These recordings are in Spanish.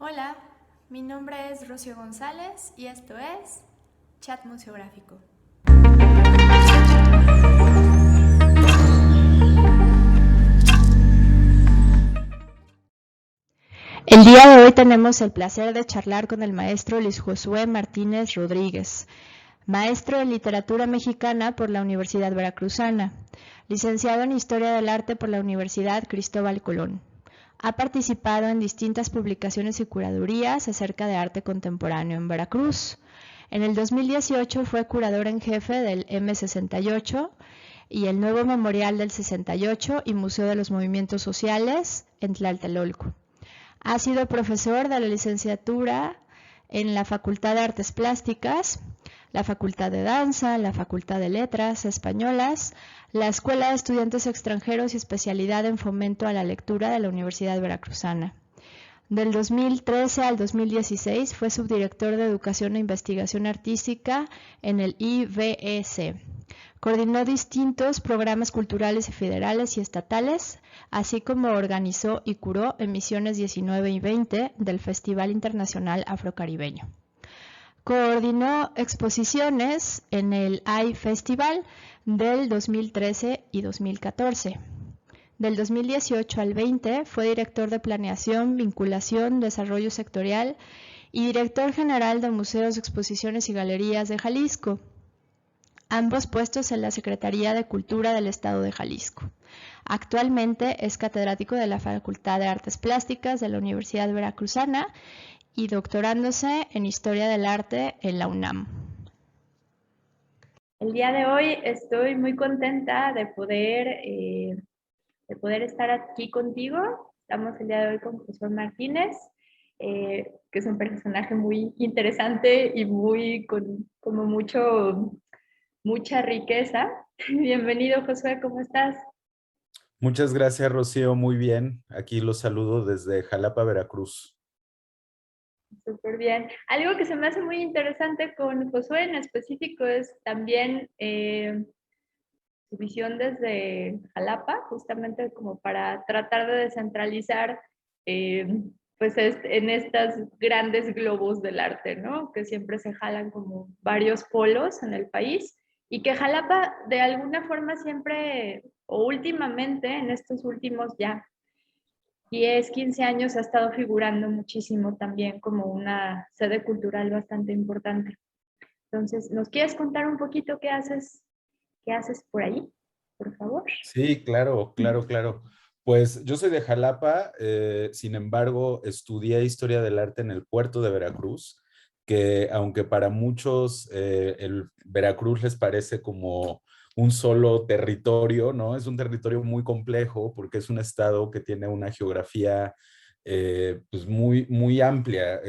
Hola, mi nombre es Rocío González y esto es Chat Museográfico. El día de hoy tenemos el placer de charlar con el maestro Luis Josué Martínez Rodríguez, maestro de Literatura Mexicana por la Universidad Veracruzana, licenciado en Historia del Arte por la Universidad Cristóbal Colón. Ha participado en distintas publicaciones y curadurías acerca de arte contemporáneo en Veracruz. En el 2018 fue curador en jefe del M68 y el nuevo Memorial del 68 y Museo de los Movimientos Sociales en Tlatelolco. Ha sido profesor de la licenciatura en la Facultad de Artes Plásticas, la Facultad de Danza, la Facultad de Letras Españolas, la Escuela de Estudiantes Extranjeros y especialidad en fomento a la lectura de la Universidad Veracruzana. Del 2013 al 2016 fue subdirector de Educación e Investigación Artística en el IVEC. Coordinó distintos programas culturales y federales y estatales, así como organizó y curó emisiones 19 y 20 del Festival Internacional Afrocaribeño. Coordinó exposiciones en el AI Festival del 2013 y 2014. Del 2018 al 20 fue director de Planeación, Vinculación, Desarrollo Sectorial y director general de Museos, Exposiciones y Galerías de Jalisco, ambos puestos en la Secretaría de Cultura del Estado de Jalisco. Actualmente es catedrático de la Facultad de Artes Plásticas de la Universidad Veracruzana y doctorándose en Historia del Arte en la UNAM. El día de hoy estoy muy contenta de poder estar aquí contigo. Estamos el día de hoy con Josué Martínez, que es un personaje muy interesante y muy con como mucha riqueza. Bienvenido, Josué, ¿cómo estás? Muchas gracias, Rocío. Muy bien. Aquí los saludo desde Jalapa, Veracruz. Súper bien. Algo que se me hace muy interesante con Josué en específico es también su visión desde Jalapa, justamente como para tratar de descentralizar eh, en estas grandes globos del arte, ¿no? Que siempre se jalan como varios polos en el país y que Jalapa de alguna forma siempre o últimamente en estos últimos ya 10, 15 años ha estado figurando muchísimo también como una sede cultural bastante importante. Entonces, ¿nos quieres contar un poquito qué haces por ahí, por favor? Sí, claro, claro, claro. Pues yo soy de Jalapa, sin embargo, estudié Historia del Arte en el puerto de Veracruz, que aunque para muchos el Veracruz les parece como un solo territorio, ¿no? Es un territorio muy complejo porque es un estado que tiene una geografía pues muy amplia.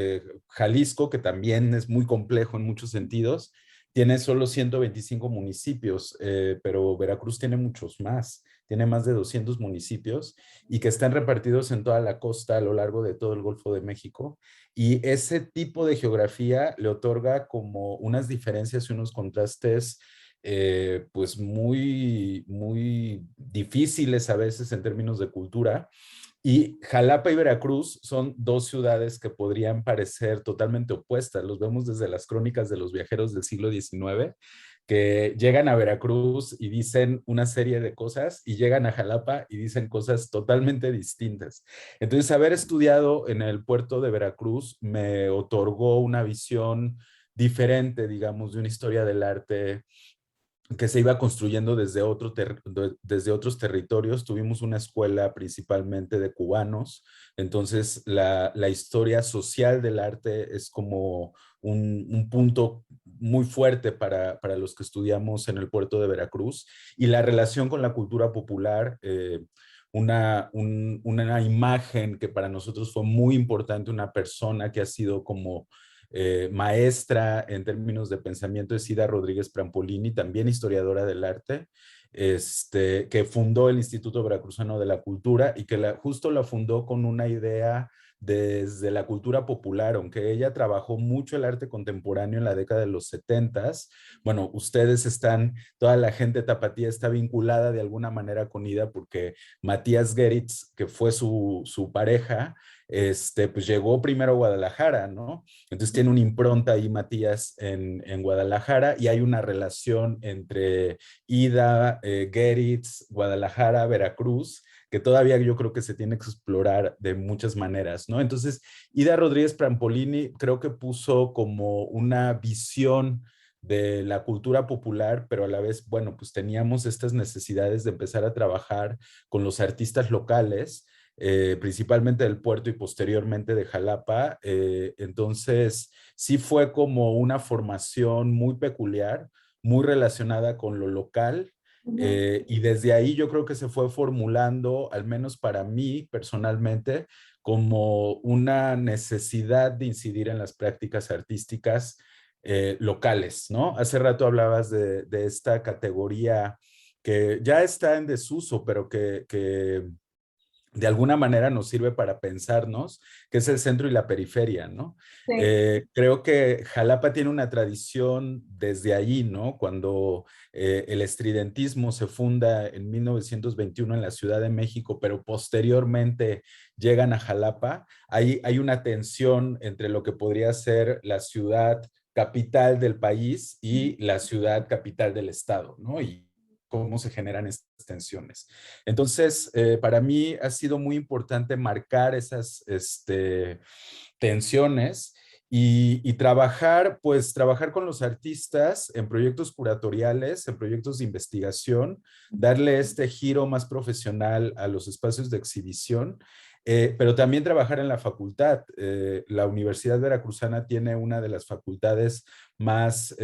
Jalisco, que también es muy complejo en muchos sentidos, tiene solo 125 municipios, pero Veracruz tiene muchos más, tiene más de 200 municipios y que están repartidos en toda la costa a lo largo de todo el Golfo de México. Y ese tipo de geografía le otorga como unas diferencias y unos contrastes pues muy difíciles a veces en términos de cultura. Y Jalapa y Veracruz son dos ciudades que podrían parecer totalmente opuestas. Los vemos desde las crónicas de los viajeros del siglo XIX, que llegan a Veracruz y dicen una serie de cosas y llegan a Jalapa y dicen cosas totalmente distintas. Entonces, haber estudiado en el puerto de Veracruz me otorgó una visión diferente, digamos, de una historia del arte que se iba construyendo desde otros territorios. Tuvimos una escuela principalmente de cubanos, entonces la historia social del arte es como un punto muy fuerte para los que estudiamos en el puerto de Veracruz y la relación con la cultura popular. Una imagen que para nosotros fue muy importante, una persona que ha sido como maestra en términos de pensamiento es Ida Rodríguez Prampolini, también historiadora del arte, que fundó el Instituto Veracruzano de la Cultura y que justo la fundó con una idea desde la cultura popular, aunque ella trabajó mucho el arte contemporáneo en la década de los 70s. Bueno, ustedes están, toda la gente tapatía está vinculada de alguna manera con Ida porque Matías Geritz, que fue su pareja, pues llegó primero a Guadalajara, ¿no? Entonces tiene una impronta ahí Matías en Guadalajara y hay una relación entre Ida, Geritz, Guadalajara, Veracruz, que todavía yo creo que se tiene que explorar de muchas maneras, ¿no? Entonces, Ida Rodríguez Prampolini creo que puso como una visión de la cultura popular, pero a la vez, bueno, pues teníamos estas necesidades de empezar a trabajar con los artistas locales, principalmente del puerto y posteriormente de Jalapa. Entonces, sí fue como una formación muy peculiar, muy relacionada con lo local. Y desde ahí yo creo que se fue formulando, al menos para mí personalmente, como una necesidad de incidir en las prácticas artísticas locales, ¿no? Hace rato hablabas de esta categoría que ya está en desuso, pero que de alguna manera nos sirve para pensarnos, que es el centro y la periferia, ¿no? Sí. Creo que Jalapa tiene una tradición desde allí, ¿no? Cuando el estridentismo se funda en 1921 en la Ciudad de México, pero posteriormente llegan a Jalapa, hay una tensión entre lo que podría ser la ciudad capital del país y la ciudad capital del estado, ¿no? Y cómo se generan estas tensiones. Entonces, para mí ha sido muy importante marcar esas tensiones y trabajar, pues trabajar con los artistas en proyectos curatoriales, en proyectos de investigación, darle este giro más profesional a los espacios de exhibición, pero también trabajar en la facultad. La Universidad Veracruzana tiene una de las facultades más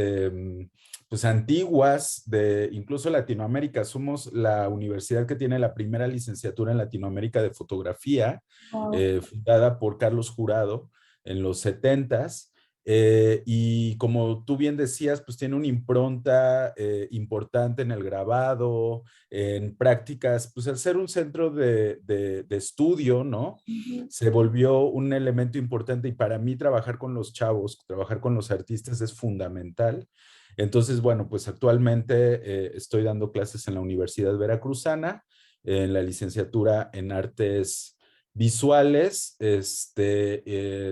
pues antiguas de incluso Latinoamérica. Somos la universidad que tiene la primera licenciatura en Latinoamérica de fotografía, Wow. fundada por Carlos Jurado en los 70s. Y como tú bien decías, pues tiene una impronta importante en el grabado, en prácticas, pues al ser un centro de estudio, ¿no? Se volvió un elemento importante y para mí trabajar con los chavos, trabajar con los artistas es fundamental. Entonces, bueno, pues actualmente estoy dando clases en la Universidad Veracruzana, en la licenciatura en artes visuales,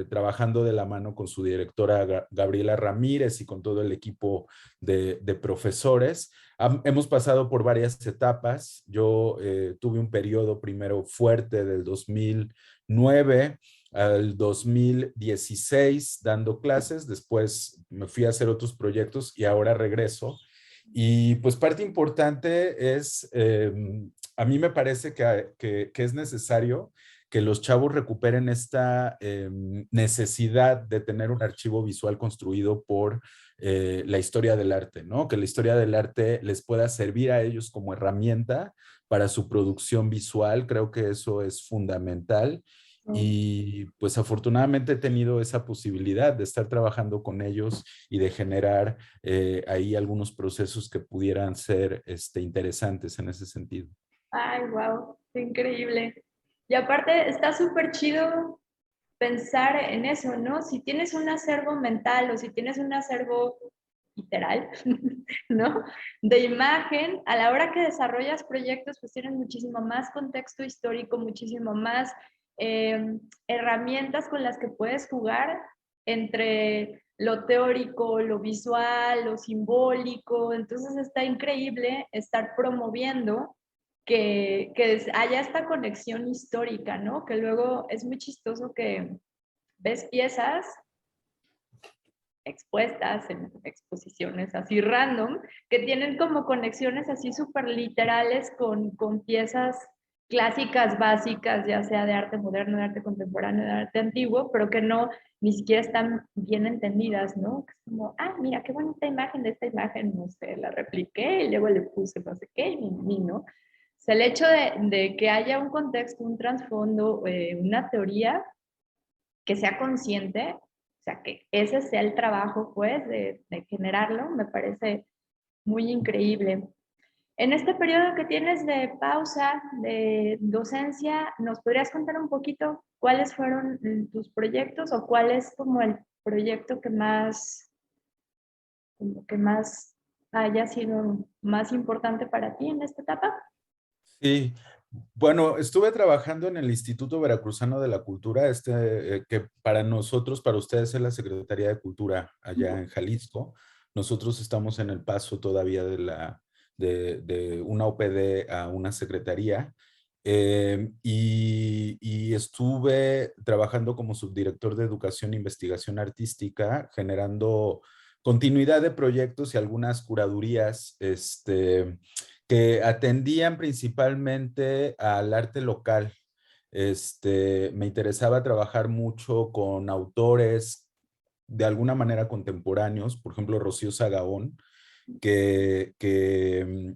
trabajando de la mano con su directora Gabriela Ramírez y con todo el equipo de profesores. Hemos pasado por varias etapas. Yo tuve un periodo primero fuerte del 2009 al 2016 dando clases, después me fui a hacer otros proyectos y ahora regreso. Y pues parte importante es, a mí me parece que es necesario que los chavos recuperen esta necesidad de tener un archivo visual construido por la historia del arte, ¿no? Que la historia del arte les pueda servir a ellos como herramienta para su producción visual. Creo que eso es fundamental. Y pues afortunadamente he tenido esa posibilidad de estar trabajando con ellos y de generar ahí algunos procesos que pudieran ser interesantes en ese sentido. Ay, wow, qué increíble. Y aparte está súper chido pensar en eso, ¿no? Si tienes un acervo mental o si tienes un acervo literal, ¿no? De imagen, a la hora que desarrollas proyectos, pues tienes muchísimo más contexto histórico, muchísimo más herramientas con las que puedes jugar entre lo teórico, lo visual, lo simbólico. Entonces está increíble estar promoviendo que haya esta conexión histórica, ¿no? Que luego es muy chistoso que ves piezas expuestas en exposiciones así random, que tienen como conexiones así súper literales con piezas clásicas básicas, ya sea de arte moderno, de arte contemporáneo, de arte antiguo, pero que no, ni siquiera están bien entendidas, ¿no? Es como, ah, mira, qué bonita imagen de esta imagen, no sé, la repliqué y luego le puse no sé qué, y ¿no? O sea, el hecho de que haya un contexto, un trasfondo, una teoría que sea consciente, o sea, que ese sea el trabajo, pues, de generarlo, me parece muy increíble. En este periodo que tienes de pausa, de docencia, ¿nos podrías contar un poquito cuáles fueron tus proyectos o cuál es como el proyecto como que más haya sido más importante para ti en esta etapa? Sí, Bueno, estuve trabajando en el Instituto Veracruzano de la Cultura, que para nosotros, para ustedes es la Secretaría de Cultura allá Ujú. en Jalisco. Nosotros estamos en el paso todavía de una OPD a una secretaría. Y estuve trabajando como subdirector de Educación e Investigación Artística, generando continuidad de proyectos y algunas curadurías, que atendían principalmente al arte local. Me interesaba trabajar mucho con autores de alguna manera contemporáneos, por ejemplo, Rocío Sagaón, que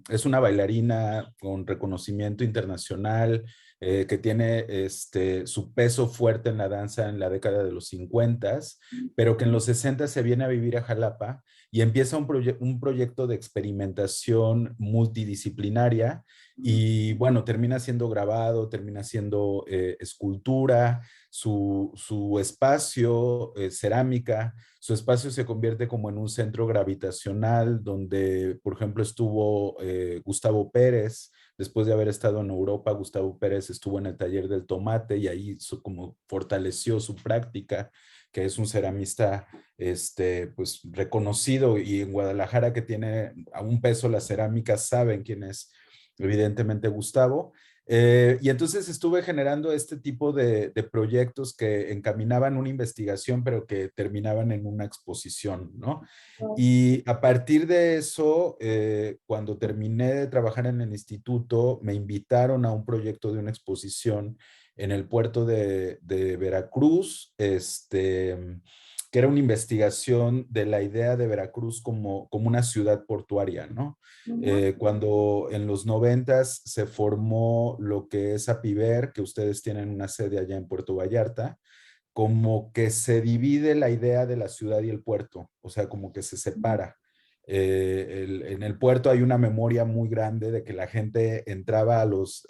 es una bailarina con reconocimiento internacional, que tiene su peso fuerte en la danza en la década de los 50, pero que en los 60 se viene a vivir a Jalapa y empieza un proyecto de experimentación multidisciplinaria y bueno, termina siendo grabado, termina siendo escultura, su espacio, cerámica, su espacio se convierte como en un centro gravitacional donde, por ejemplo, estuvo Gustavo Pérez. Después de haber estado en Europa, Gustavo Pérez estuvo en el taller del tomate y ahí como fortaleció su práctica, que es un ceramista pues reconocido, y en Guadalajara, que tiene a un peso la cerámica, saben quién es evidentemente Gustavo. Y entonces estuve generando este tipo de proyectos que encaminaban una investigación, pero que terminaban en una exposición, ¿no? Y a partir de eso, cuando terminé de trabajar en el instituto, me invitaron a un proyecto de una exposición en el puerto de Veracruz, que era una investigación de la idea de Veracruz como una ciudad portuaria, ¿no? Cuando en los 90 se formó lo que es Apiver, que ustedes tienen una sede allá en Puerto Vallarta, como que se divide la idea de la ciudad y el puerto, o sea, como que se separa. En el puerto hay una memoria muy grande de que la gente entraba a los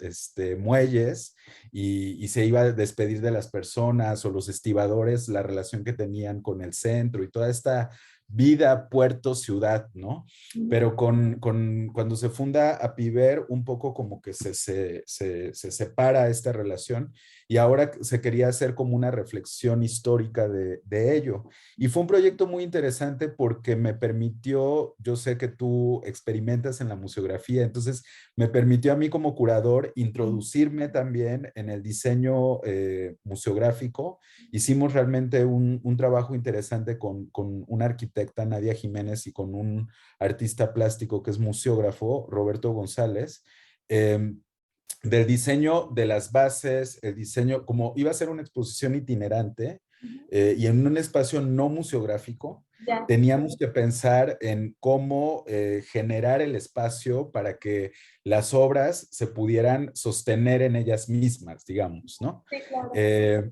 muelles y se iba a despedir de las personas, o los estibadores, la relación que tenían con el centro y toda esta vida puerto-ciudad, ¿no? Pero cuando se funda Apiver, un poco como que se separa esta relación, y ahora se quería hacer como una reflexión histórica de ello. Y fue un proyecto muy interesante porque me permitió, yo sé que tú experimentas en la museografía, entonces me permitió a mí como curador introducirme también en el diseño museográfico. Hicimos realmente un trabajo interesante con una arquitecta, Nadia Jiménez, y con un artista plástico que es museógrafo, Roberto González. Eh, del diseño de las bases, el diseño, como iba a ser una exposición itinerante y en un espacio no museográfico, Ya. teníamos que pensar en cómo generar el espacio para que las obras se pudieran sostener en ellas mismas, digamos, ¿no? Sí, claro.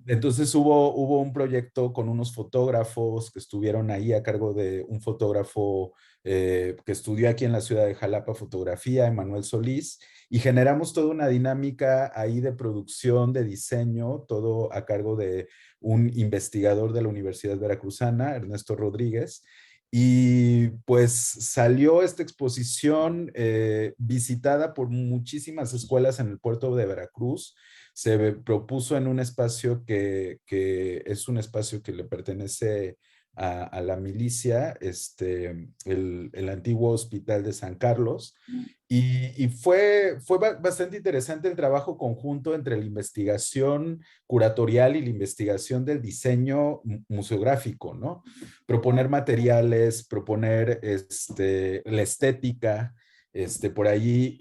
Entonces hubo un proyecto con unos fotógrafos que estuvieron ahí a cargo de un fotógrafo que estudió aquí en la ciudad de Jalapa fotografía, Emanuel Solís, y generamos toda una dinámica ahí de producción, de diseño, todo a cargo de un investigador de la Universidad Veracruzana, Ernesto Rodríguez. Y pues salió esta exposición visitada por muchísimas escuelas en el puerto de Veracruz. Se propuso en un espacio que es un espacio que le pertenece a la milicia, el antiguo Hospital de San Carlos. Y fue bastante interesante el trabajo conjunto entre la investigación curatorial y la investigación del diseño museográfico, ¿no? Proponer materiales, proponer la estética. Por ahí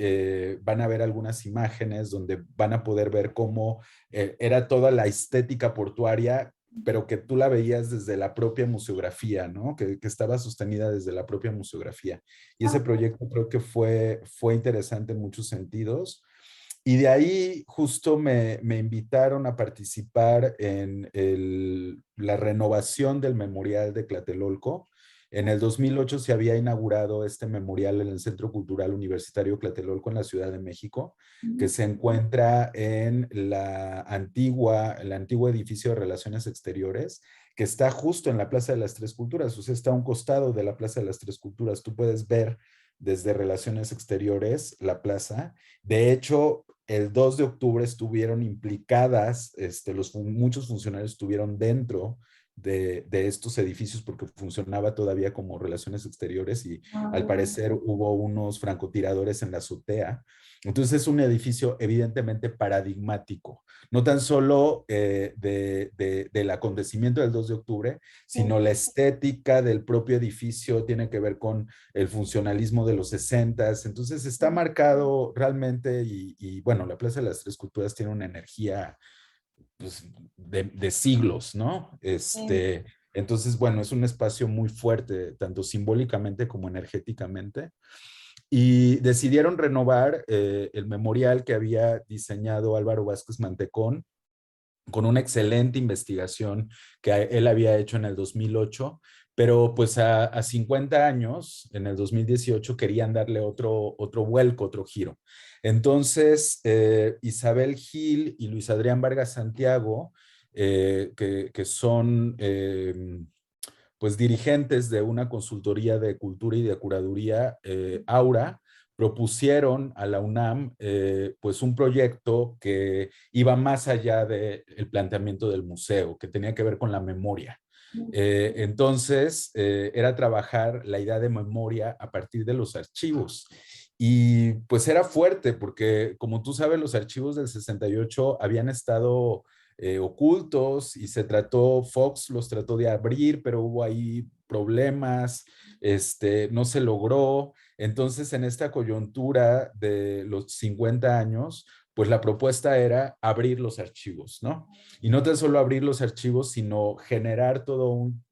van a ver algunas imágenes donde van a poder ver cómo era toda la estética portuaria, pero que tú la veías desde la propia museografía, ¿no? Que estaba sostenida desde la propia museografía. Y ese proyecto creo que fue interesante en muchos sentidos. Y de ahí justo me invitaron a participar en la renovación del memorial de Tlatelolco. En el 2008 se había inaugurado este memorial en el Centro Cultural Universitario Tlatelolco en la Ciudad de México, que se encuentra en el antiguo edificio de Relaciones Exteriores, que está justo en la Plaza de las Tres Culturas, o sea, está a un costado de la Plaza de las Tres Culturas. Tú puedes ver desde Relaciones Exteriores la plaza. De hecho, el 2 de octubre estuvieron implicadas, muchos funcionarios estuvieron dentro de estos edificios porque funcionaba todavía como relaciones exteriores y al parecer hubo unos francotiradores en la azotea. Entonces es un edificio evidentemente paradigmático, no tan solo del acontecimiento del 2 de octubre, sino la estética del propio edificio tiene que ver con el funcionalismo de los 60s. Entonces está marcado realmente y bueno, la Plaza de las Tres Culturas tiene una energía pues, de siglos, ¿no? Entonces, bueno, es un espacio muy fuerte, tanto simbólicamente como energéticamente. Y decidieron renovar el memorial que había diseñado Álvaro Vázquez Mantecón con una excelente investigación que él había hecho en el 2008, pero pues a 50 años, en el 2018, querían darle otro vuelco, otro giro. Entonces, Isabel Gil y Luis Adrián Vargas Santiago, que son pues dirigentes de una consultoría de cultura y de curaduría, Aura, propusieron a la UNAM pues un proyecto que iba más allá del planteamiento del museo, que tenía que ver con la memoria. Entonces, era trabajar la idea de memoria a partir de los archivos. Y pues era fuerte porque, como tú sabes, los archivos del 68 habían estado ocultos y Fox los trató de abrir, pero hubo ahí problemas, no se logró. Entonces, en esta coyuntura de los 50 años, pues la propuesta era abrir los archivos, ¿no? Y no tan solo abrir los archivos, sino generar todo un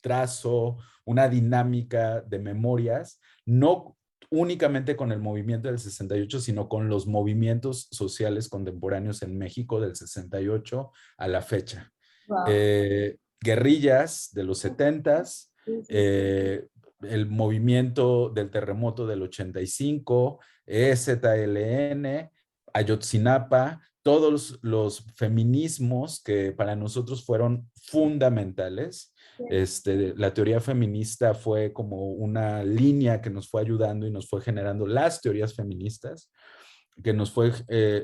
trazo, una dinámica de memorias, no únicamente con el movimiento del 68, sino con los movimientos sociales contemporáneos en México del 68 a la fecha. Wow. Guerrillas de los 70s, el movimiento del terremoto del 85, EZLN, Ayotzinapa, todos los feminismos que para nosotros fueron fundamentales. La teoría feminista fue como una línea que nos fue ayudando y nos fue generando las teorías feministas, que nos fue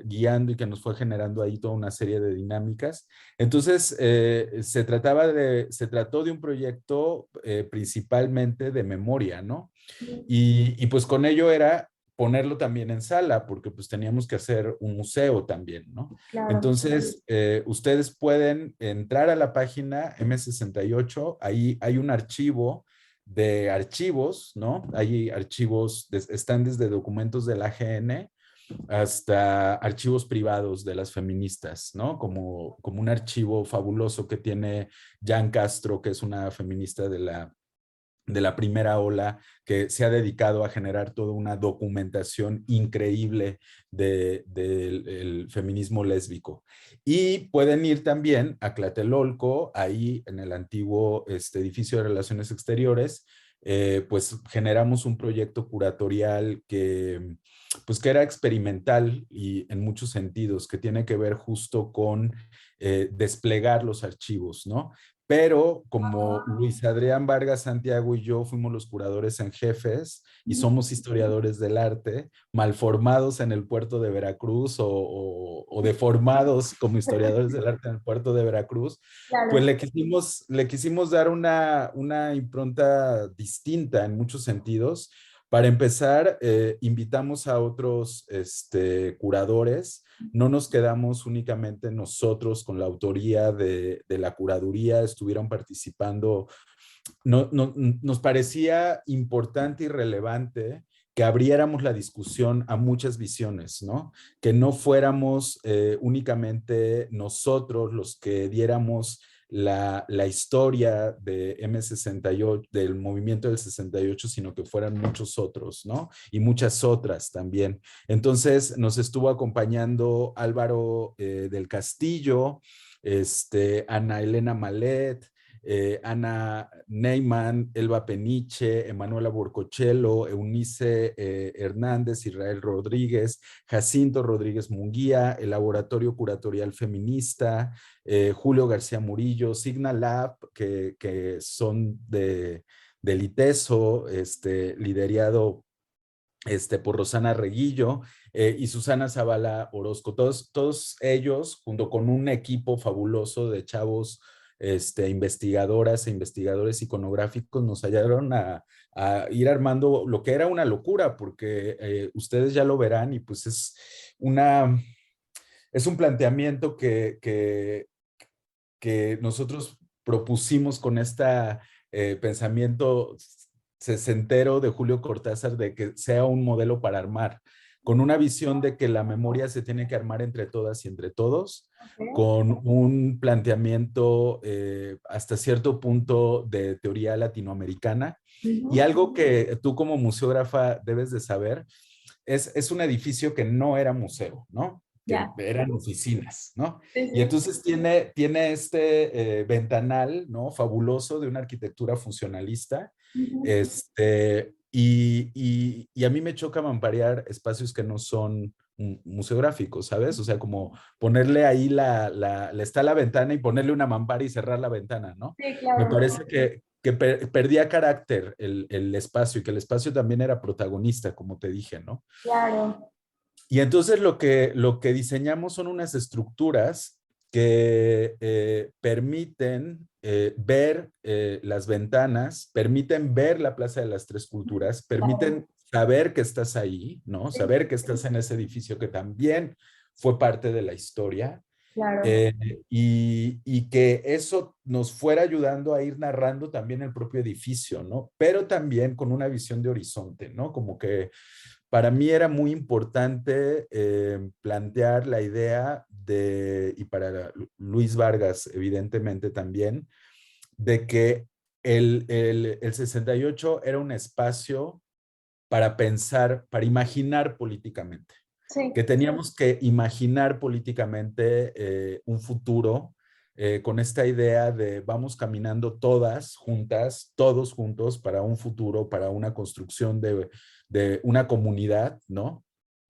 guiando y que nos fue generando ahí toda una serie de dinámicas. Entonces, se trató de un proyecto principalmente de memoria, ¿no? Y pues con ello era ponerlo también en sala, porque pues teníamos que hacer un museo también, ¿no? Claro. Entonces, ustedes pueden entrar a la página M68, ahí hay un archivo de archivos, ¿no? Hay archivos, están desde documentos de la AGN hasta archivos privados de las feministas, ¿no? Como un archivo fabuloso que tiene Jan Castro, que es una feminista de la primera ola, que se ha dedicado a generar toda una documentación increíble del feminismo lésbico. Y pueden ir también a Tlatelolco, ahí en el antiguo edificio de Relaciones Exteriores, pues generamos un proyecto curatorial pues que era experimental y en muchos sentidos, que tiene que ver justo con desplegar los archivos, ¿no? Pero como Luis Adrián Vargas Santiago y yo fuimos los curadores en jefes y somos historiadores del arte, malformados en el puerto de Veracruz o deformados como historiadores del arte en el puerto de Veracruz, pues Claro. le quisimos dar una impronta distinta en muchos sentidos. Para empezar, invitamos a otros curadores. No nos quedamos únicamente nosotros con la autoría de la curaduría, estuvieron participando. Nos parecía importante y relevante que abriéramos la discusión a muchas visiones, ¿no? Que no fuéramos únicamente nosotros los que diéramos la historia de M68, del movimiento del 68, sino que fueran muchos otros, ¿no? Y muchas otras también. Entonces nos estuvo acompañando Álvaro del Castillo, Ana Elena Malet, Ana Neyman, Elba Peniche, Emanuela Borcochelo, Eunice Hernández, Israel Rodríguez, Jacinto Rodríguez Munguía, el Laboratorio Curatorial Feminista, Julio García Murillo, Signa Lab, que son del ITESO, liderado por Rosana Reguillo y Susana Zavala Orozco. Todos ellos, junto con un equipo fabuloso de chavos, investigadoras e investigadores iconográficos, nos ayudaron a ir armando lo que era una locura, porque ustedes ya lo verán y pues es un planteamiento que nosotros propusimos con este pensamiento sesentero de Julio Cortázar de que sea un modelo para armar, con una visión de que la memoria se tiene que armar entre todas y entre todos, Ok. con un planteamiento hasta cierto punto de teoría latinoamericana. Y Ujú. algo que tú como museógrafa debes de saber es un edificio que no era museo, ¿no? Que Ya. eran oficinas, ¿no? Sí, Y sí. entonces tiene ventanal, ¿no? Fabuloso de una arquitectura funcionalista. Ujú. Y a mí me choca mamparear espacios que no son museográficos, ¿sabes? O sea, como ponerle ahí está la ventana y ponerle una mampara y cerrar la ventana, ¿no? Sí, Me claro, parece que perdía carácter el espacio y que el espacio también era protagonista, como te dije, ¿no? claro. Y entonces lo que diseñamos son unas estructuras que permiten ver las ventanas, permiten ver la Plaza de las Tres Culturas, Claro. permiten saber que estás ahí, ¿no? Sí, sí, Saber que estás en ese edificio que también fue parte de la historia claro. eh, y que eso nos fuera ayudando a ir narrando también el propio edificio, ¿no? Pero también con una visión de horizonte, ¿no? Como que para mí era muy importante plantear la idea y para Luis Vargas evidentemente también, de que el 68 era un espacio para pensar, para imaginar políticamente, Sí. que teníamos que imaginar políticamente un futuro con esta idea de vamos caminando todas juntas, todos juntos para un futuro, para una construcción de una comunidad, ¿no?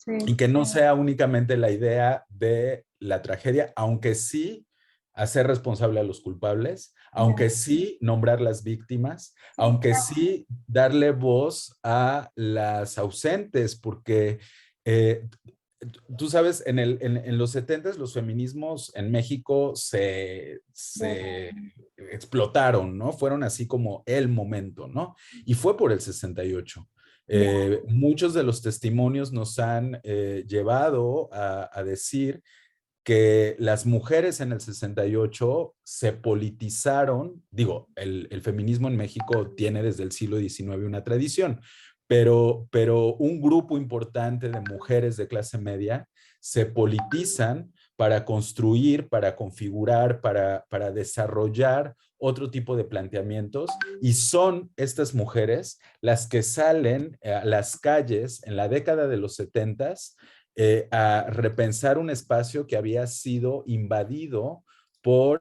Y Sí. que no sea únicamente la idea de la tragedia, aunque sí hacer responsable a los culpables, aunque Ya. sí nombrar las víctimas, Sí, aunque sí darle voz a las ausentes, porque eh, tú sabes, en los 70 los feminismos en México claro. se explotaron, ¿no? Fueron así como el momento, ¿no? Y fue por el 68. Ya. Muchos de los testimonios nos han llevado a decir que las mujeres en el 68 se politizaron, digo, el feminismo en México tiene desde el siglo XIX una tradición, pero un grupo importante de mujeres de clase media se politizan para construir, para configurar, para desarrollar otro tipo de planteamientos y son estas mujeres las que salen a las calles en la década de los 70 a repensar un espacio que había sido invadido por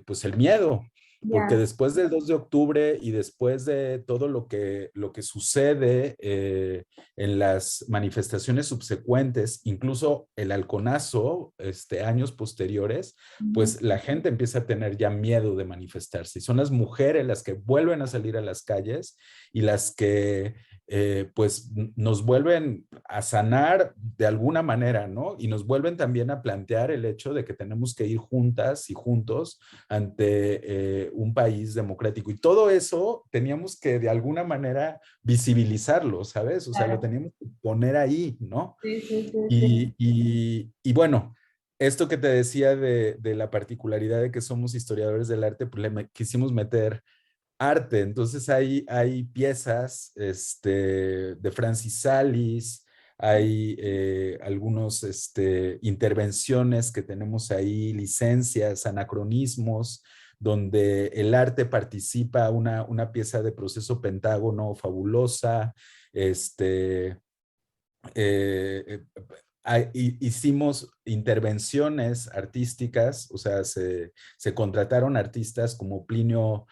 pues el miedo, porque Ya. después del 2 de octubre y después de todo lo que sucede en las manifestaciones subsecuentes, incluso el halconazo, años posteriores, Ujú. pues la gente empieza a tener ya miedo de manifestarse. Y son las mujeres las que vuelven a salir a las calles y las que pues nos vuelven a sanar de alguna manera, ¿no? Y nos vuelven también a plantear el hecho de que tenemos que ir juntas y juntos ante un país democrático. Y todo eso teníamos que de alguna manera visibilizarlo, ¿sabes? O sea, lo Claro. teníamos que poner ahí, ¿no? Sí, sí, sí, sí. Y bueno, esto que te decía de la particularidad de que somos historiadores del arte, pues quisimos meter arte. Entonces hay piezas de Francis Salis, hay algunos intervenciones que tenemos ahí, licencias, anacronismos, donde el arte participa, una pieza de proceso pentágono fabulosa, este, eh, eh, hicimos intervenciones artísticas, o sea, se contrataron artistas como Plinio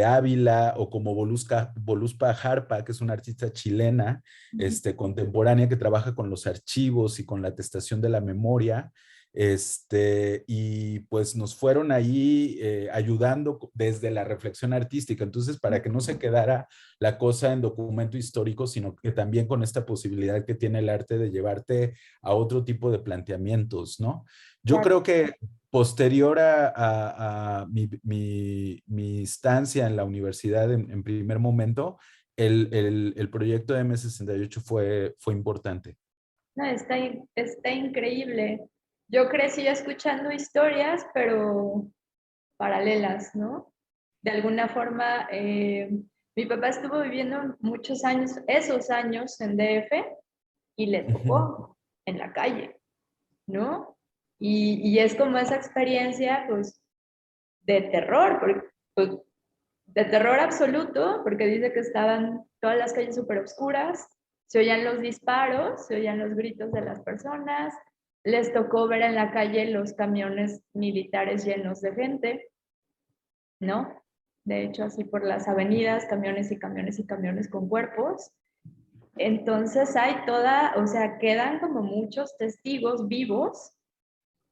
Ávila o como Voluspa Jarpa, que es una artista chilena Ujú. contemporánea que trabaja con los archivos y con la atestación de la memoria. y pues nos fueron ahí ayudando desde la reflexión artística. Entonces, para que no se quedara la cosa en documento histórico, sino que también con esta posibilidad que tiene el arte de llevarte a otro tipo de planteamientos, ¿no? Yo Claro. creo que posterior a mi estancia en la universidad en primer momento, el proyecto de M68 fue importante. No, está increíble. Yo crecí escuchando historias, pero paralelas, ¿no? De alguna forma, mi papá estuvo viviendo muchos años, esos años en DF, y le Ujú. tocó en la calle, ¿no? Y es como esa experiencia, pues, de terror, pues, de terror absoluto, porque dice que estaban todas las calles súper oscuras, se oían los disparos, se oían los gritos de las personas, les tocó ver en la calle los camiones militares llenos de gente, ¿no? De hecho, así por las avenidas, camiones y camiones y camiones con cuerpos. Entonces hay toda, o sea, quedan como muchos testigos vivos,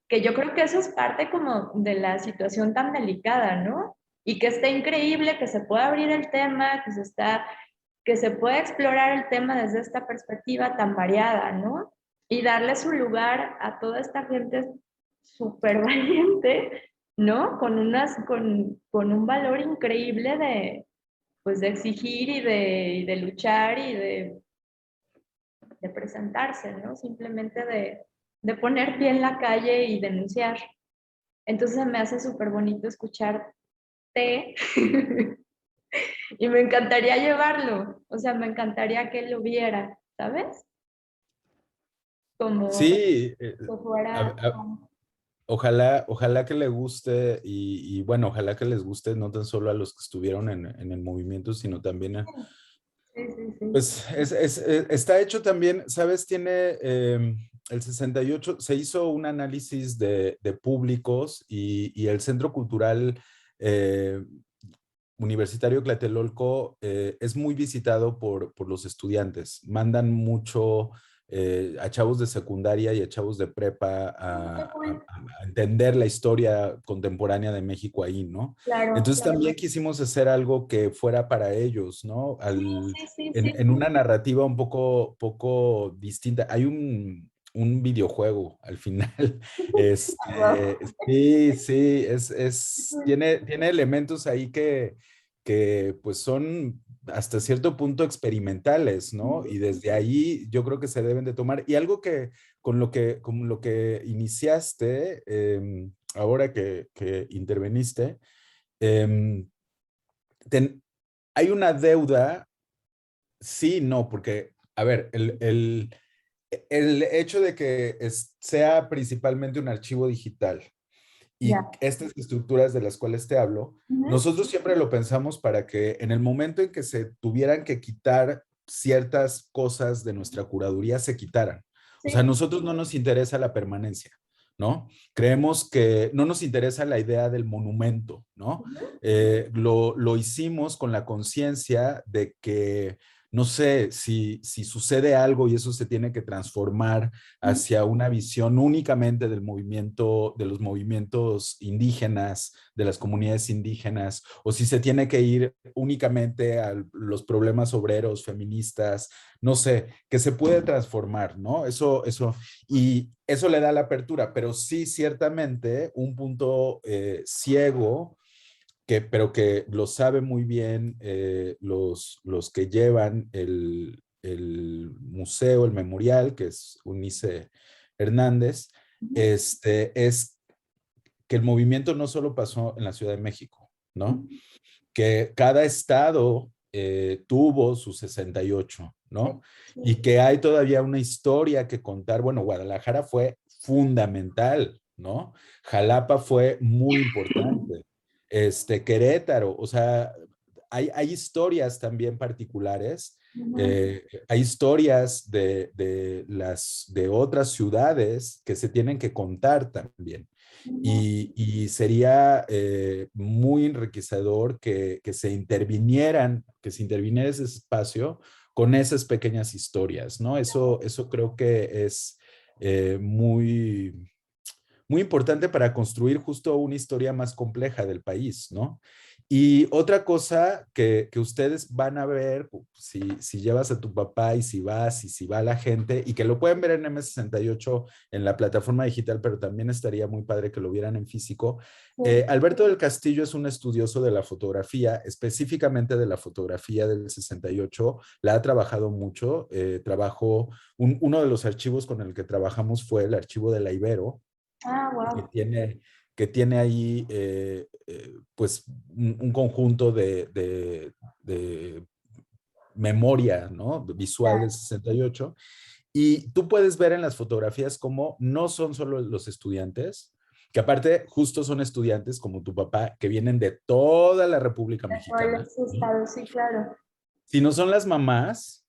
que yo creo que eso es parte como de la situación tan delicada, ¿no? Y que está increíble que se pueda abrir el tema, que se pueda explorar el tema desde esta perspectiva tan variada, ¿no? Y darle su lugar a toda esta gente súper valiente, ¿no? Con un valor increíble de, pues, de exigir y de luchar y de presentarse, ¿no? Simplemente de poner pie en la calle y denunciar. Entonces me hace súper bonito escucharte y me encantaría llevarlo, o sea, me encantaría que él lo viera, ¿sabes? Como Sí, que fuera... ojalá que le guste bueno, ojalá que les guste no tan solo a los que estuvieron en el movimiento, sino también a, Sí, sí, sí. pues está hecho también, ¿sabes? Tiene el 68 se hizo un análisis de públicos y el Centro Cultural eh, Universitario Tlatelolco es muy visitado por los estudiantes. Mandan mucho a chavos de secundaria y a chavos de prepa Qué cool. a entender la historia contemporánea de México ahí, ¿no? Claro, Entonces claro. también quisimos hacer algo que fuera para ellos, ¿no? Sí, sí, sí, En sí. una narrativa un poco distinta. Hay un videojuego al final. Wow. Sí, sí, tiene elementos ahí que pues son hasta cierto punto experimentales, ¿no? Y desde ahí yo creo que se deben de tomar. Y algo que con lo que iniciaste, ahora que interveniste, em, ten- hay una deuda, sí, no, porque, a ver, el hecho de que sea principalmente un archivo digital y Ya. estas estructuras de las cuales te hablo, Ujú. nosotros siempre lo pensamos para que en el momento en que se tuvieran que quitar ciertas cosas de nuestra curaduría, se quitaran. O sea, a Sí. nosotros no nos interesa la permanencia, ¿no? Creemos que no nos interesa la idea del monumento, ¿no? Ujú. Lo hicimos con la conciencia de que no sé si sucede algo y eso se tiene que transformar Ujú. hacia una visión únicamente del movimiento, de los movimientos indígenas, de las comunidades indígenas, o si se tiene que ir únicamente a los problemas obreros, feministas, no sé, que se puede transformar, ¿no? Y eso le da la apertura, pero sí, ciertamente, un punto ciego pero que lo sabe muy bien los que llevan el museo, el memorial, que es Unice Hernández, Ujú. es que el movimiento no solo pasó en la Ciudad de México, ¿no? Ujú. Que cada estado tuvo su 68, Sí, ¿no? Y sí. que hay todavía una historia que contar. Bueno, Guadalajara fue fundamental, ¿no? Jalapa fue muy importante. Querétaro, o sea, hay historias también particulares, Ujú. hay historias de otras ciudades que se tienen que contar también. Ujú. Y sería muy enriquecedor que se interviniera ese espacio con esas pequeñas historias, ¿no? Eso creo que es muy, muy importante para construir justo una historia más compleja del país, ¿no? Y otra cosa que ustedes van a ver, si llevas a tu papá y si vas y si va la gente, y que lo pueden ver en M68 en la plataforma digital, pero también estaría muy padre que lo vieran en físico. Sí. Alberto del Castillo es un estudioso de la fotografía, específicamente de la fotografía del 68, la ha trabajado mucho, uno de los archivos con el que trabajamos fue el archivo de la Ibero, Ah, que wow. tiene, que tiene ahí pues un conjunto de memoria, ¿no? Visual del 68. Y tú puedes ver en las fotografías cómo no son solo los estudiantes, que aparte justo son estudiantes como tu papá, que vienen de toda la República De todo el Mexicana, ¿no? estado, sí, claro. Sino son las mamás,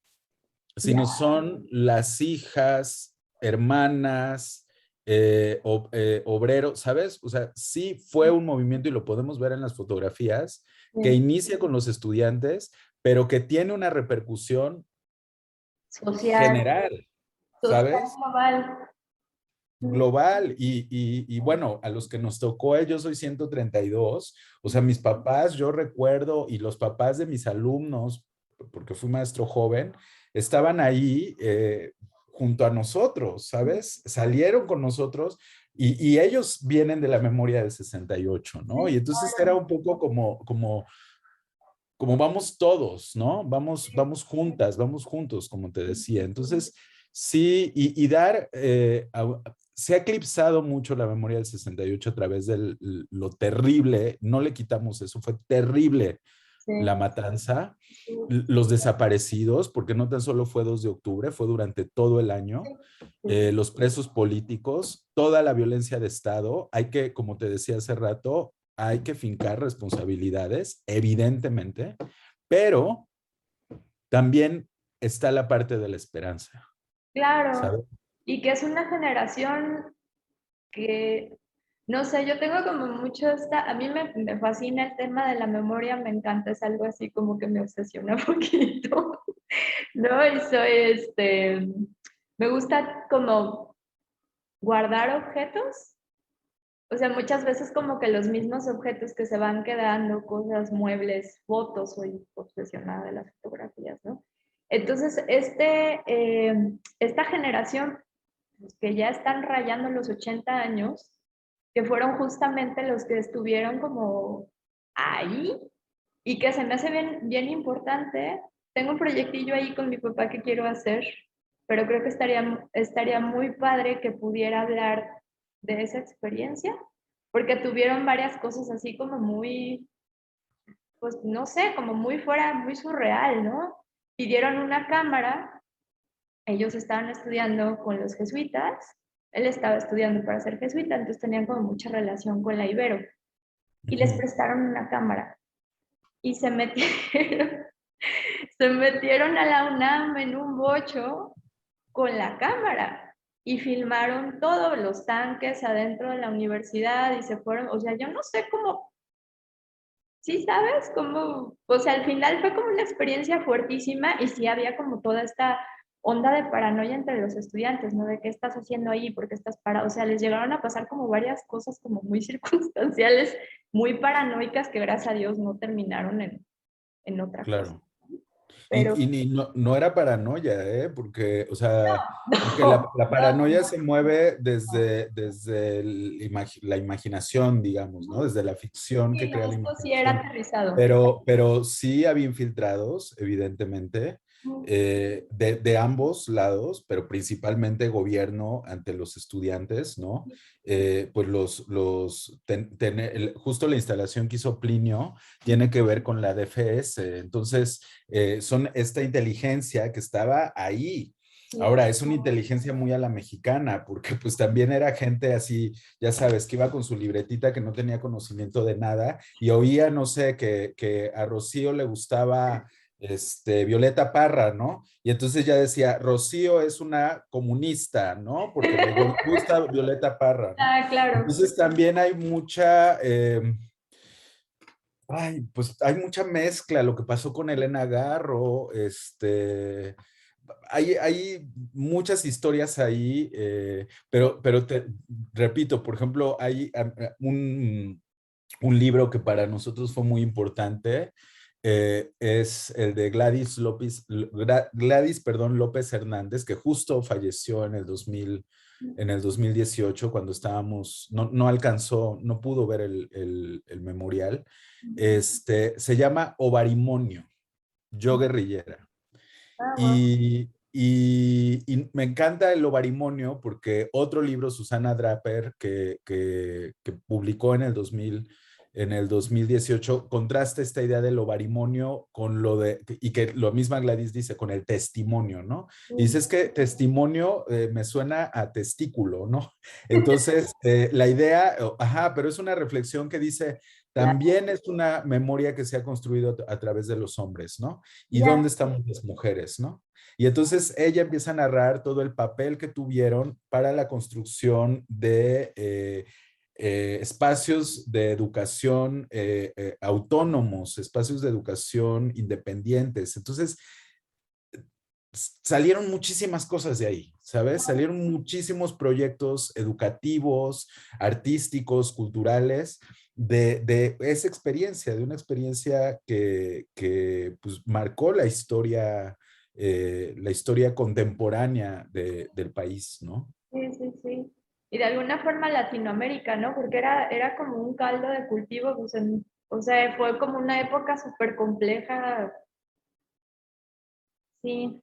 Ya. sino son las hijas, hermanas, obreros, ¿sabes? O sea, sí fue un movimiento y lo podemos ver en las fotografías que Sí. inicia con los estudiantes, pero que tiene una repercusión Social, general, social ¿sabes? global. Mm. Global y bueno, a los que nos tocó, yo soy 132, o sea, mis papás, yo recuerdo, y los papás de mis alumnos, porque fui maestro joven, estaban ahí junto a nosotros, ¿sabes? Salieron con nosotros y ellos vienen de la memoria del 68, ¿no? Y Sí, entonces era claro. un poco como vamos todos, ¿no? Vamos juntas, vamos juntos, como te decía. Entonces, sí, y dar, se ha eclipsado mucho la memoria del 68 a través de lo terrible, no le quitamos eso, fue terrible Sí, la matanza, sí, los desaparecidos, porque no tan solo fue 2 de octubre, fue durante todo el año, sí, sí. los presos políticos, toda la violencia de Estado, hay que, como te decía hace rato, hay que fincar responsabilidades, evidentemente, pero también está la parte de la esperanza, Claro. ¿sabes? Y que es una generación que, no sé, yo tengo como mucho a mí me fascina el tema de la memoria, me encanta, es algo así como que me obsesiona un poquito, ¿no? Y soy, me gusta como guardar objetos, o sea, muchas veces como que los mismos objetos que se van quedando, cosas, muebles, fotos, soy obsesionada de las fotografías, ¿no? Entonces, esta generación pues, que ya están rayando los 80 años, que fueron justamente los que estuvieron como ahí y que se me hace bien, bien importante. Tengo un proyectillo ahí con mi papá que quiero hacer, pero creo que estaría muy padre que pudiera hablar de esa experiencia, porque tuvieron varias cosas así como muy, pues no sé, como muy fuera, muy surreal, ¿no? Pidieron una cámara, ellos estaban estudiando con los jesuitas, él estaba estudiando para ser jesuita, entonces tenían como mucha relación con la Ibero, y les Ujú. prestaron una cámara, y se metieron a la UNAM en un bocho con la cámara y filmaron todos los tanques adentro de la universidad y se fueron, o sea, yo no sé cómo, sí sabes, cómo, o sea, al final fue como una experiencia fuertísima y sí había como toda esta onda de paranoia entre los estudiantes, ¿no? De qué estás haciendo ahí, por qué estás parado, o sea, les llegaron a pasar como varias cosas como muy circunstanciales, muy paranoicas que gracias a Dios no terminaron en otra cosa. Claro. Pero No era paranoia, ¿eh? Porque, o sea, porque no, la no, paranoia se mueve desde la imaginación, digamos, ¿no? Desde la ficción sí, que no, crea la esto sí era imaginación. aterrizado. Pero sí había infiltrados, evidentemente, de ambos lados, pero principalmente gobierno ante los estudiantes, ¿no? Pues justo la instalación que hizo Plinio tiene que ver con la DFS. Entonces, son esta inteligencia que estaba ahí. Sí, Ahora, es una inteligencia muy a la mexicana, porque pues también era gente así, ya sabes, que iba con su libretita que no tenía conocimiento de nada y oía, no sé, que a Rocío le gustaba Violeta Parra, ¿no? Y entonces ya decía, Rocío es una comunista, ¿no? Porque le gusta Violeta Parra, ¿no? ah, claro. Entonces también hay mucha, ay, pues hay mucha mezcla, lo que pasó con Elena Garro, hay muchas historias ahí, pero te repito, por ejemplo, hay un libro que para nosotros fue muy importante, es el de Gladys, perdón, López Hernández, que justo falleció en el 2018 cuando estábamos, no alcanzó, no pudo ver el memorial. Se llama Ovarimonio, yo guerrillera. Ah, wow. Y me encanta el ovarimonio porque otro libro, Susana Draper, que publicó en el 2018, contrasta esta idea del ovarimonio con lo de, y que lo misma Gladys dice, con el testimonio, ¿no? Y dice, es que testimonio me suena a testículo, ¿no? Entonces, la idea, ajá, pero es una reflexión que dice, también es una memoria que se ha construido a través de los hombres, ¿no? ¿Y Ya, dónde estamos las mujeres, no? Y entonces ella empieza a narrar todo el papel que tuvieron para la construcción de espacios de educación autónomos, espacios de educación independientes. Entonces, salieron muchísimas cosas de ahí, ¿sabes? Salieron muchísimos proyectos educativos, artísticos, culturales, de esa experiencia, de una experiencia que pues, marcó la historia contemporánea del país, ¿no? sí, sí, sí. Y de alguna forma Latinoamérica, ¿no? Porque era como un caldo de cultivo, pues o sea, fue como una época súper compleja. Sí,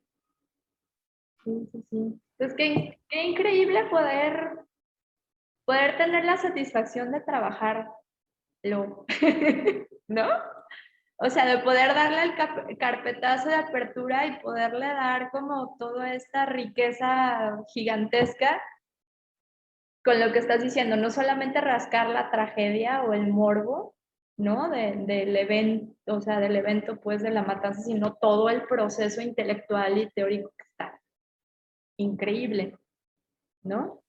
sí, sí, sí. Pues qué increíble poder tener la satisfacción de trabajarlo, ¿no? O sea, de poder darle el carpetazo de apertura y poderle dar como toda esta riqueza gigantesca con lo que estás diciendo, no solamente rascar la tragedia o el morbo, ¿no? Del evento, o sea, del evento pues de la matanza, sino todo el proceso intelectual y teórico que está increíble, ¿no?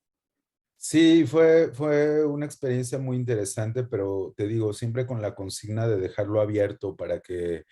Sí, fue una experiencia muy interesante, pero te digo, siempre con la consigna de dejarlo abierto para que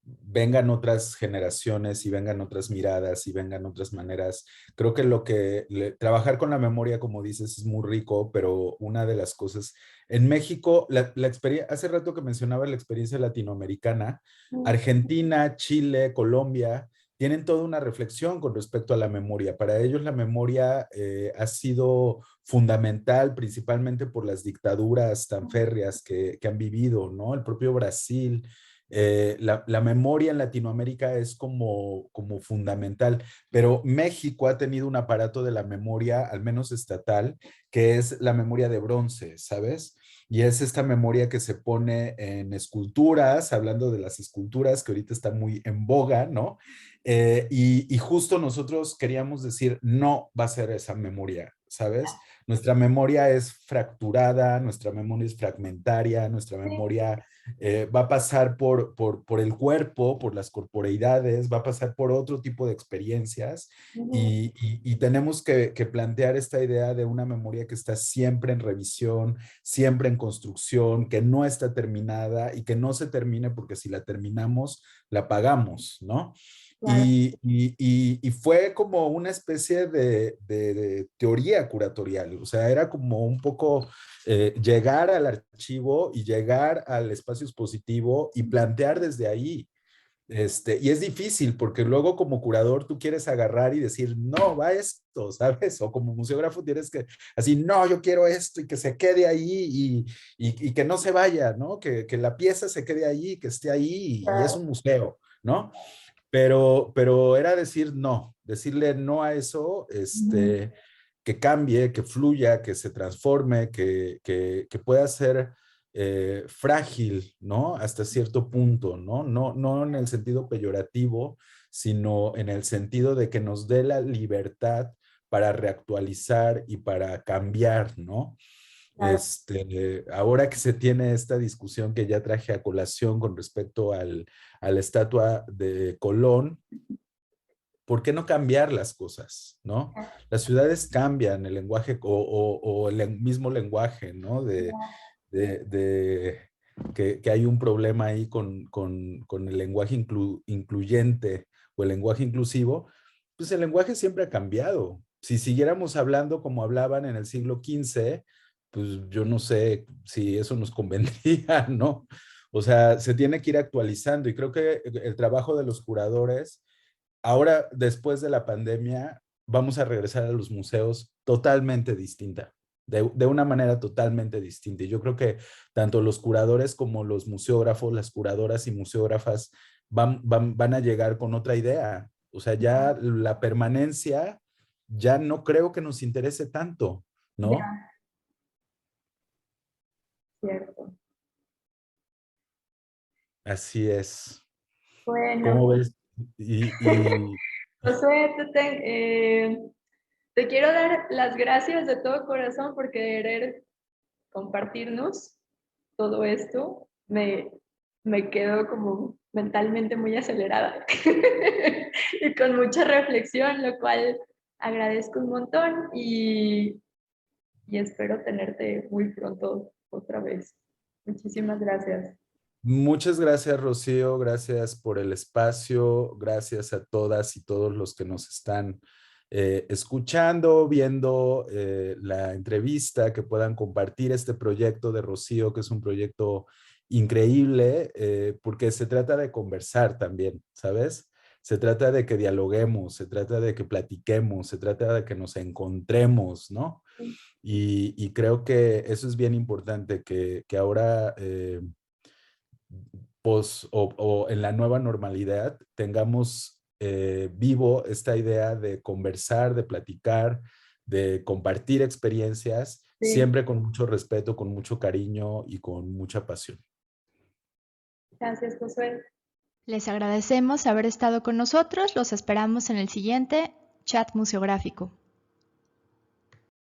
vengan otras generaciones y vengan otras miradas y vengan otras maneras. Creo que trabajar con la memoria, como dices, es muy rico, pero una de las cosas, en México, la experiencia, hace rato que mencionaba la experiencia latinoamericana, Argentina, Chile, Colombia, tienen toda una reflexión con respecto a la memoria. Para ellos la memoria ha sido fundamental, principalmente por las dictaduras tan férreas que han vivido, ¿no? El propio Brasil, la memoria en Latinoamérica es como fundamental, pero México ha tenido un aparato de la memoria, al menos estatal, que es la memoria de bronce, ¿sabes? Y es esta memoria que se pone en esculturas, hablando de las esculturas que ahorita está muy en boga, ¿no? Y justo nosotros queríamos decir, no va a ser esa memoria, ¿sabes? Nuestra memoria es fracturada, nuestra memoria es fragmentaria, nuestra memoria va a pasar por el cuerpo, por las corporeidades, va a pasar por otro tipo de experiencias y tenemos que plantear esta idea de una memoria que está siempre en revisión, siempre en construcción, que no está terminada y que no se termine porque si la terminamos, la pagamos, ¿no? Claro. Y fue como una especie de teoría curatorial, o sea, era como un poco llegar al archivo y llegar al espacio expositivo y plantear desde ahí. Y es difícil porque luego como curador tú quieres agarrar y decir, no, va esto, ¿sabes? O como museógrafo tienes que, así, no, yo quiero esto y que se quede ahí y que no se vaya, ¿no? Que la pieza se quede ahí, que esté ahí y es un museo, ¿no? Pero era decir no, decirle no a eso, que cambie, que fluya, que se transforme, que pueda ser frágil, ¿no? Hasta cierto punto, ¿no? No en el sentido peyorativo, sino en el sentido de que nos dé la libertad para reactualizar y para cambiar, ¿no? Claro. Ahora que se tiene esta discusión que ya traje a colación con respecto a la estatua de Colón, ¿por qué no cambiar las cosas, no? Las ciudades cambian el lenguaje o el mismo lenguaje, ¿no? De que hay un problema ahí con el lenguaje incluyente o el lenguaje inclusivo, Pues el lenguaje siempre ha cambiado. Si siguiéramos hablando como hablaban en el siglo XV, pues yo no sé si eso nos convendría, ¿no? O sea, se tiene que ir actualizando y creo que el trabajo de los curadores, ahora después de la pandemia, vamos a regresar a los museos totalmente distinta, de una manera totalmente distinta. Y yo creo que tanto los curadores como los museógrafos, las curadoras y museógrafas van a llegar con otra idea. O sea, ya la permanencia ya no creo que nos interese tanto, ¿no? Ya, cierto. Así es. ¿Cómo Bueno, ves? Y Josué, te quiero dar las gracias de todo corazón por querer compartirnos todo esto. Me quedo como mentalmente muy acelerada y con mucha reflexión, lo cual agradezco un montón y espero tenerte muy pronto otra vez. Muchísimas gracias. muchas gracias, Rocío. Gracias por el espacio. Gracias a todas y todos los que nos están escuchando, viendo la entrevista, que puedan compartir este proyecto de Rocío, que es un proyecto increíble, porque se trata de conversar también, ¿sabes? Se trata de que dialoguemos, se trata de que platiquemos, se trata de que nos encontremos, ¿no? Y creo que eso es bien importante, que ahora o en la nueva normalidad tengamos vivo esta idea de conversar, de platicar, de compartir experiencias, Sí, siempre con mucho respeto, con mucho cariño y con mucha pasión. gracias, Josué. Les agradecemos haber estado con nosotros. Los esperamos en el siguiente chat museográfico.